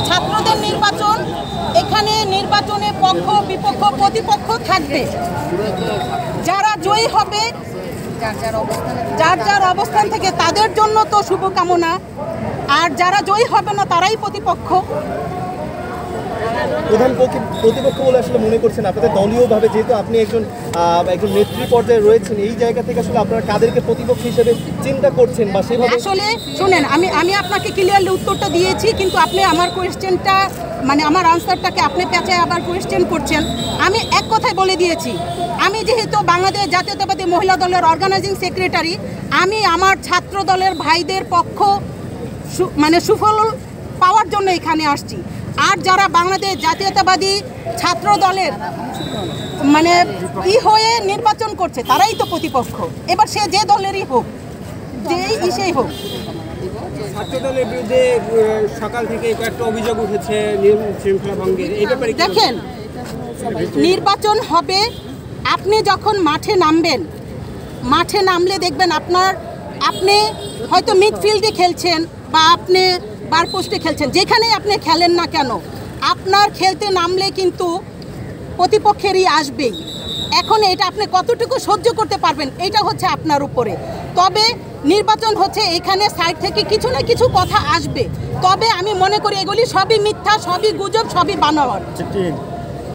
ছাত্রদের নির্বাচন, এখানে নির্বাচনে পক্ষ বিপক্ষ প্রতিপক্ষ থাকবে। যারা জয়ী হবে যার যার অবস্থান থেকে তাদের জন্য তো শুভকামনা, আর যারা জয়ী হবে না তারাই প্রতিপক্ষ। প্রধান প্রতিপক্ষ বলে আসলে মনে করছেন আপনাদের দলীয়ভাবে, যেহেতু আপনি একজন নেত্রী পর্যায়ে রয়েছেন, এই জায়গা থেকে আসলে আপনারা কাদেরকে প্রতিপক্ষ হিসেবে চিন্তা করছেন বা সেভাবে? আসলে শুনেন, আমি আপনাকে ক্লিয়ারলি উত্তরটা দিয়েছি, কিন্তু আপনি আমার কোয়েশ্চেনটা মানে আমার আনসারটাকে আপনি পেঁচায় আবার কোয়েশ্চেন করছেন। আমি এক কথায় বলে দিয়েছি, আমি যেহেতু বাংলাদেশ জাতীয়তাবাদী মহিলা দলের অর্গানাইজিং সেক্রেটারি, আমি আমার ছাত্র দলের ভাইদের পক্ষ মানে সুফল পাওয়ার জন্য এখানে আসছি। আর যারা বাংলাদেশ জাতীয়তাবাদী ছাত্র দলের মানে হয়ে নির্বাচন করছে তারাই তো প্রতিপক্ষ। এবার সে যে দলেরই হোক, যেই ইসেই হোক। ছাত্র দলের বিরুদ্ধে সকাল থেকে একটা অভিযোগ উঠেছে নিয়ম শৃঙ্খলা ভঙ্গের, এই ব্যাপারে দেখেন, নির্বাচন হবে, আপনি যখন মাঠে নামবেন, মাঠে নামলে দেখবেন আপনি হয়তো মিডফিল্ডে খেলছেন বা আপনি বার পোস্টে খেলছেন, যেখানেই আপনি খেলেন না কেন, আপনার খেলতে নামলে কিন্তু প্রতিপক্ষেরই আসবেই। এখন এটা আপনি কতটুকু সহ্য করতে পারবেন এটা হচ্ছে আপনার উপরে। তবে নির্বাচন হচ্ছে, এখানে সাইড থেকে কিছু না কিছু কথা আসবে, তবে আমি মনে করি এগুলি সবই মিথ্যা, সবই গুজব, সবই বানোয়াট।